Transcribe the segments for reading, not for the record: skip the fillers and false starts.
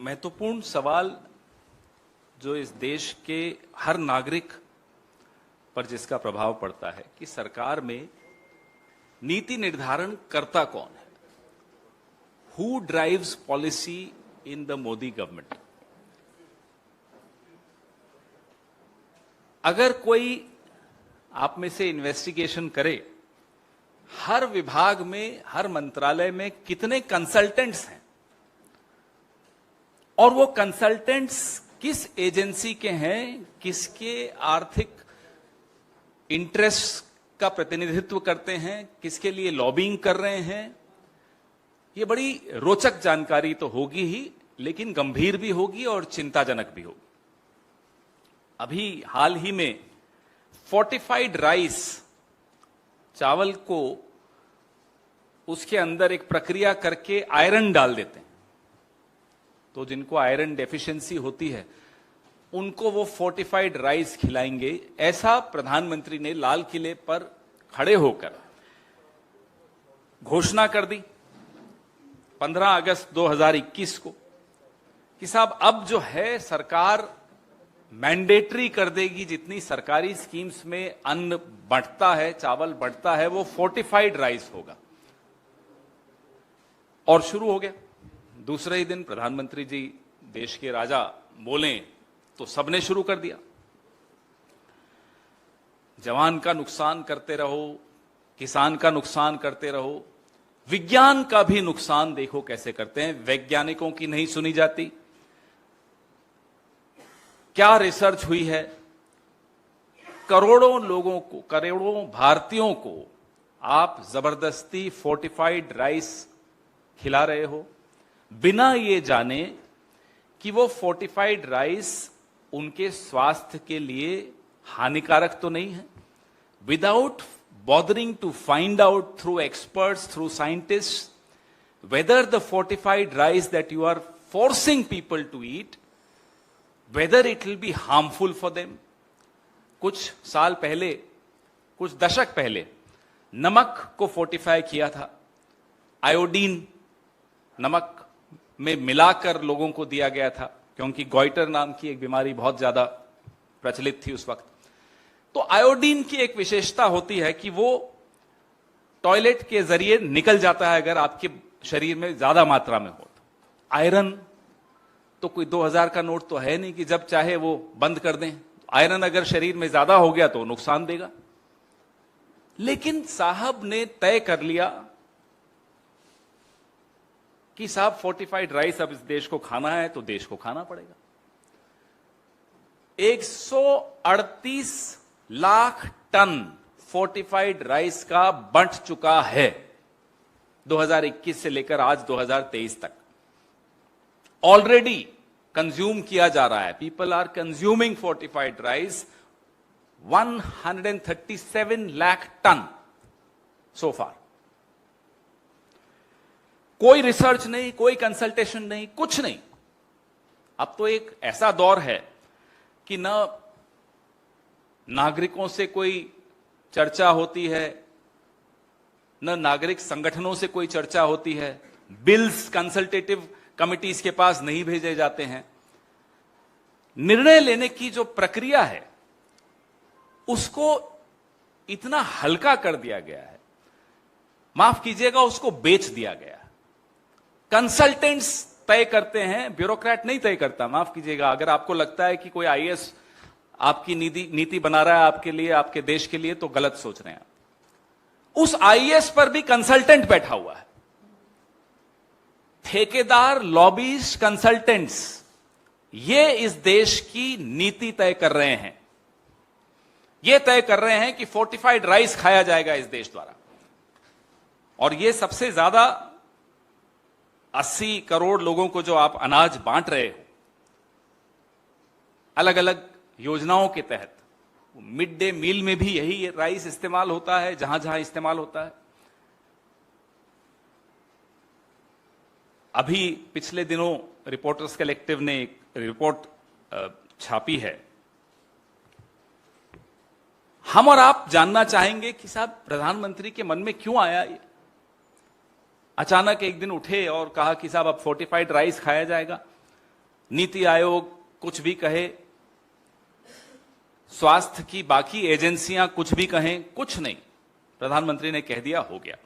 महत्वपूर्ण सवाल जो इस देश के हर नागरिक पर जिसका प्रभाव पड़ता है कि सरकार में नीति निर्धारण करता कौन है। Who drives policy in the Modi government. अगर कोई आप में से इन्वेस्टिगेशन करे, हर विभाग में, हर मंत्रालय में कितने कंसल्टेंट्स हैं और वो कंसल्टेंट्स किस एजेंसी के हैं, किसके आर्थिक इंटरेस्ट का प्रतिनिधित्व करते हैं, किसके लिए लॉबिंग कर रहे हैं, ये बड़ी रोचक जानकारी तो होगी ही, लेकिन गंभीर भी होगी और चिंताजनक भी होगी। अभी हाल ही में फोर्टिफाइड राइस, चावल को उसके अंदर एक प्रक्रिया करके आयरन डाल देते हैं, तो जिनको आयरन डेफिशिएंसी होती है उनको वो फोर्टिफाइड राइस खिलाएंगे, ऐसा प्रधानमंत्री ने लाल किले पर खड़े होकर घोषणा कर दी 15 अगस्त 2021 को कि साहब अब जो है सरकार मैंडेटरी कर देगी, जितनी सरकारी स्कीम्स में अन्न बढ़ता है, चावल बढ़ता है, वो फोर्टिफाइड राइस होगा। और शुरू हो गया। दूसरे ही दिन प्रधानमंत्री जी देश के राजा बोले तो सबने शुरू कर दिया। जवान का नुकसान करते रहो, किसान का नुकसान करते रहो, विज्ञान का भी नुकसान देखो कैसे करते हैं। वैज्ञानिकों की नहीं सुनी जाती। क्या रिसर्च हुई है, करोड़ों लोगों को, करोड़ों भारतीयों को आप जबरदस्ती फोर्टिफाइड राइस खिला रहे हो, बिना ये जाने कि वो फोर्टिफाइड राइस उनके स्वास्थ्य के लिए हानिकारक तो नहीं है। Without bothering to find out through experts, through scientists, whether the fortified rice that you are forcing people to eat, whether it will be harmful for them. कुछ साल पहले, कुछ दशक पहले नमक को फोर्टिफाई किया था, आयोडीन नमक में मिलाकर लोगों को दिया गया था, क्योंकि गॉइटर नाम की एक बीमारी बहुत ज्यादा प्रचलित थी उस वक्त। तो आयोडीन की एक विशेषता होती है कि वो टॉयलेट के जरिए निकल जाता है अगर आपके शरीर में ज्यादा मात्रा में हो तो। आयरन तो कोई 2000 का नोट तो है नहीं कि जब चाहे वो बंद कर दें। आयरन अगर शरीर में ज्यादा हो गया तो नुकसान देगा। लेकिन साहब ने तय कर लिया कि साहब फोर्टिफाइड राइस अब इस देश को खाना है तो देश को खाना पड़ेगा। 138 लाख टन फोर्टिफाइड राइस का बंट चुका है 2021 से लेकर आज 2023 तक। ऑलरेडी कंज्यूम किया जा रहा है। People are consuming fortified rice 137 lakh ton so far. कोई रिसर्च नहीं, कोई कंसल्टेशन नहीं, कुछ नहीं। अब तो एक ऐसा दौर है कि न नागरिकों से कोई चर्चा होती है, न नागरिक संगठनों से कोई चर्चा होती है, बिल्स कंसल्टेटिव कमिटीज के पास नहीं भेजे जाते हैं। निर्णय लेने की जो प्रक्रिया है उसको इतना हल्का कर दिया गया है, माफ कीजिएगा, उसको बेच दिया गया है। कंसल्टेंट्स तय करते हैं, ब्यूरोक्रेट नहीं तय करता। माफ कीजिएगा, अगर आपको लगता है कि कोई आईएएस आपकी नीति बना रहा है आपके लिए, आपके देश के लिए, तो गलत सोच रहे हैं। उस आईएएस पर भी कंसल्टेंट बैठा हुआ है। ठेकेदार, लॉबीज, कंसल्टेंट्स, ये इस देश की नीति तय कर रहे हैं। ये तय कर रहे हैं कि फोर्टिफाइड राइस खाया जाएगा इस देश द्वारा। और ये सबसे ज्यादा 80 करोड़ लोगों को जो आप अनाज बांट रहे हो अलग अलग योजनाओं के तहत, मिड डे मील में भी यही राइस इस्तेमाल होता है, जहां जहां इस्तेमाल होता है। अभी पिछले दिनों रिपोर्टर्स कलेक्टिव ने एक रिपोर्ट छापी है। हम और आप जानना चाहेंगे कि साहब प्रधानमंत्री के मन में क्यों आया ये। अचानक एक दिन उठे और कहा कि साहब अब फोर्टिफाइड राइस खाया जाएगा। नीति आयोग कुछ भी कहे, स्वास्थ्य की बाकी एजेंसियां कुछ भी कहें, कुछ नहीं, प्रधानमंत्री ने कह दिया, हो गया।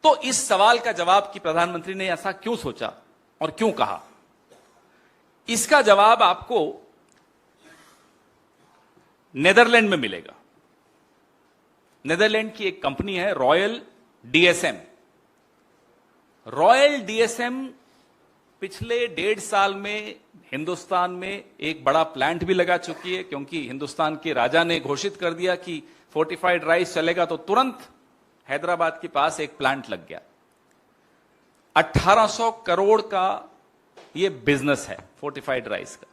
तो इस सवाल का जवाब कि प्रधानमंत्री ने ऐसा क्यों सोचा और क्यों कहा, इसका जवाब आपको नेदरलैंड में मिलेगा। नेदरलैंड की एक कंपनी है रॉयल डीएसएम। रॉयल डीएसएम पिछले 1.5 साल में हिंदुस्तान में एक बड़ा प्लांट भी लगा चुकी है, क्योंकि हिंदुस्तान के राजा ने घोषित कर दिया कि फोर्टिफाइड राइस चलेगा, तो तुरंत हैदराबाद के पास एक प्लांट लग गया। 1800 करोड़ का ये बिजनेस है फोर्टिफाइड राइस का।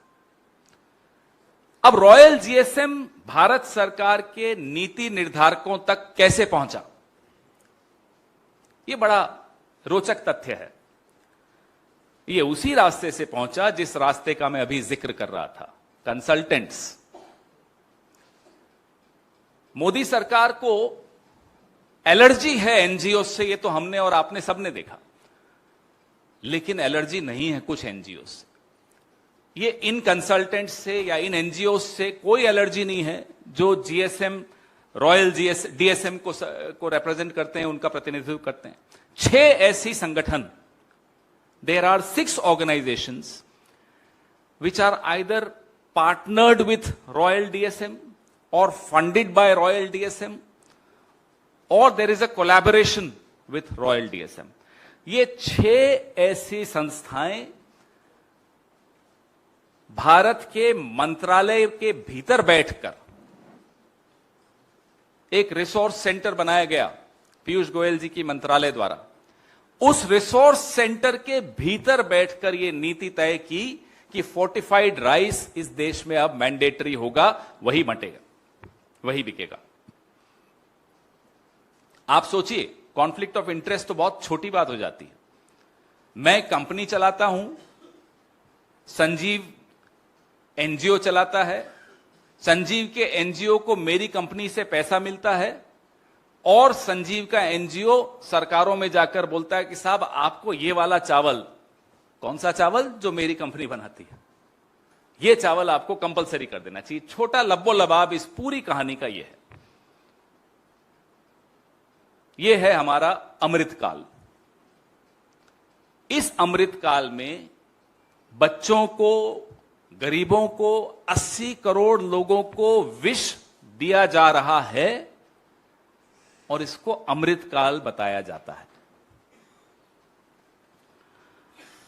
अब रॉयल जीएसएम भारत सरकार के नीति निर्धारकों तक कैसे पहुंचा, यह बड़ा रोचक तथ्य है। ये उसी रास्ते से पहुंचा जिस रास्ते का मैं अभी जिक्र कर रहा था, कंसल्टेंट्स। मोदी सरकार को एलर्जी है एनजीओ से, ये तो हमने और आपने सबने देखा, लेकिन एलर्जी नहीं है कुछ एनजीओ से। ये इन कंसल्टेंट्स से या इन एनजीओ से कोई एलर्जी नहीं है जो जीएसएम, रॉयल डीएसएम को रिप्रेजेंट करते हैं, उनका प्रतिनिधित्व करते हैं। 6 ऐसी संगठन, there are 6 organizations which are either partnered with Royal DSM or funded by Royal DSM or there is a collaboration with Royal DSM. ये 6 ऐसी संस्थाएं भारत के मंत्रालय के भीतर बैठकर एक रिसोर्स सेंटर बनाया गया पीयूष गोयल जी की मंत्रालय द्वारा। उस रिसोर्स सेंटर के भीतर बैठकर यह नीति तय की कि फोर्टिफाइड राइस इस देश में अब मैंडेटरी होगा, वही बंटेगा, वही बिकेगा। आप सोचिए, कॉन्फ्लिक्ट ऑफ इंटरेस्ट तो बहुत छोटी बात हो जाती है। मैं कंपनी चलाता हूं, संजीव एनजीओ चलाता है, संजीव के एनजीओ को मेरी कंपनी से पैसा मिलता है और संजीव का एनजीओ सरकारों में जाकर बोलता है कि साहब आपको ये वाला चावल, कौन सा चावल, जो मेरी कंपनी बनाती है, ये चावल आपको कंपलसरी कर देना चाहिए। छोटा लब्बो लबाब इस पूरी कहानी का ये है। ये है हमारा अमृतकाल। इस अमृतकाल में बच्चों को, गरीबों को, 80 करोड़ लोगों को विष दिया जा रहा है और इसको अमृतकाल बताया जाता है।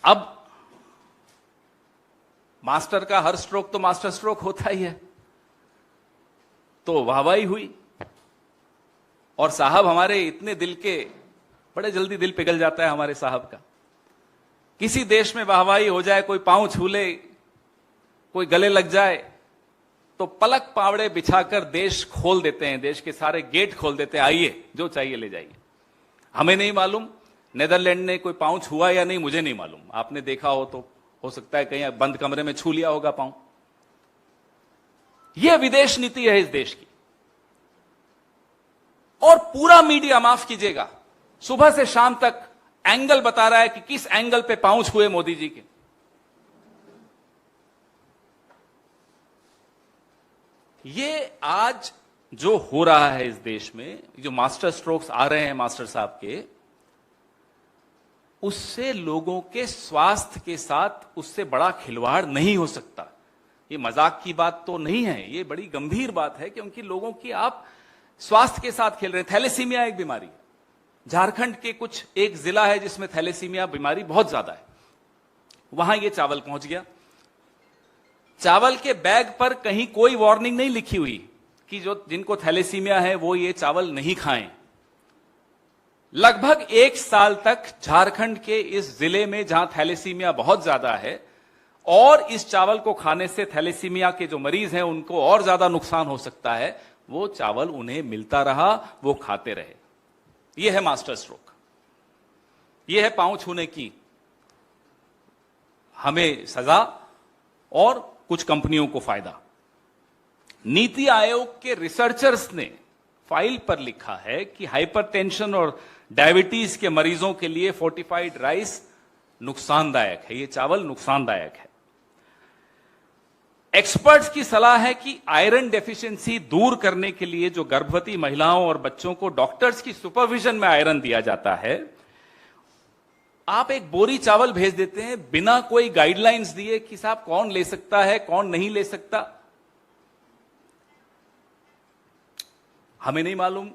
अब मास्टर का हर स्ट्रोक तो मास्टर स्ट्रोक होता ही है, तो वाहवाही हुई और साहब हमारे इतने दिल के, बड़े जल्दी दिल पिघल जाता है हमारे साहब का। किसी देश में वाहवाही हो जाए, कोई पांव छू ले, कोई गले लग जाए, तो पलक पावड़े बिछाकर देश खोल देते हैं, देश के सारे गेट खोल देते हैं, आइए जो चाहिए ले जाइए। हमें नहीं मालूम नेदरलैंड ने कोई पांव छुआ या नहीं, मुझे नहीं मालूम। आपने देखा हो तो हो सकता है कहीं बंद कमरे में छू लिया होगा पांव। यह विदेश नीति है इस देश की। और पूरा मीडिया, माफ कीजिएगा, सुबह से शाम तक एंगल बता रहा है कि किस एंगल पे पांव छुए मोदी जी के। ये आज जो हो रहा है इस देश में, जो मास्टर स्ट्रोक्स आ रहे हैं मास्टर साहब के, उससे लोगों के स्वास्थ्य के साथ उससे बड़ा खिलवाड़ नहीं हो सकता। ये मजाक की बात तो नहीं है, ये बड़ी गंभीर बात है, क्योंकि लोगों की आप स्वास्थ्य के साथ खेल रहे हैं। थैलेसीमिया एक बीमारी, झारखंड के कुछ एक जिला है जिसमें थैलेसीमिया बीमारी बहुत ज्यादा है, वहां ये चावल पहुंच गया। चावल के बैग पर कहीं कोई वार्निंग नहीं लिखी हुई कि जो जिनको थैलेसीमिया है वो ये चावल नहीं खाएं। लगभग 1 साल तक झारखंड के इस जिले में, जहां थैलेसीमिया बहुत ज्यादा है और इस चावल को खाने से थैलेसीमिया के जो मरीज हैं उनको और ज्यादा नुकसान हो सकता है, वो चावल उन्हें मिलता रहा, वो खाते रहे। यह है मास्टर स्ट्रोक, यह है पांव छूने की हमें सजा और कुछ कंपनियों को फायदा। नीति आयोग के रिसर्चर्स ने फाइल पर लिखा है कि हाइपरटेंशन और डायबिटीज के मरीजों के लिए फोर्टिफाइड राइस नुकसानदायक है, ये चावल नुकसानदायक है। एक्सपर्ट्स की सलाह है कि आयरन डेफिशिएंसी दूर करने के लिए जो गर्भवती महिलाओं और बच्चों को डॉक्टर्स की सुपरविजन में आयरन दिया जाता है, आप एक बोरी चावल भेज देते हैं बिना कोई गाइडलाइंस दिए कि साहब कौन ले सकता है, कौन नहीं ले सकता, हमें नहीं मालूम,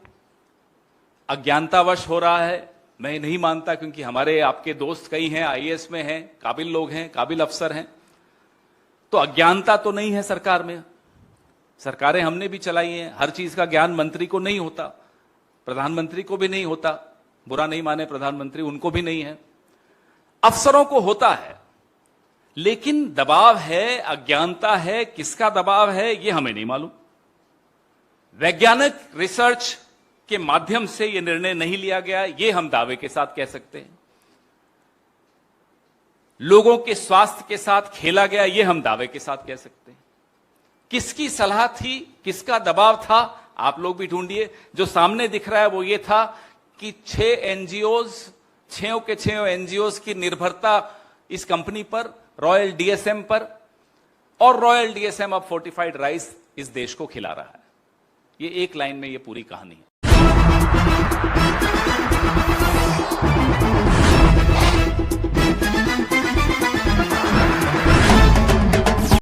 अज्ञानतावश हो रहा है। मैं नहीं मानता, क्योंकि हमारे आपके दोस्त कई हैं, आईएएस में हैं, काबिल लोग हैं, काबिल अफसर हैं, तो अज्ञानता तो नहीं है सरकार में। सरकारें हमने भी चलाई हैं, हर चीज का ज्ञान मंत्री को नहीं होता, प्रधानमंत्री को भी नहीं होता, बुरा नहीं माने प्रधानमंत्री, उनको भी नहीं है, अफसरों को होता है, लेकिन दबाव है, अज्ञानता है, किसका दबाव है ये हमें नहीं मालूम। वैज्ञानिक रिसर्च के माध्यम से यह निर्णय नहीं लिया गया, यह हम दावे के साथ कह सकते हैं। लोगों के स्वास्थ्य के साथ खेला गया, यह हम दावे के साथ कह सकते हैं। किसकी सलाह थी, किसका दबाव था, आप लोग भी ढूंढिए। जो सामने दिख रहा है वो ये था कि 6 एनजीओज की निर्भरता इस कंपनी पर, रॉयल डीएसएम पर, और रॉयल डीएसएम अब फोर्टिफाइड राइस इस देश को खिला रहा है। ये एक लाइन में ये पूरी कहानी है।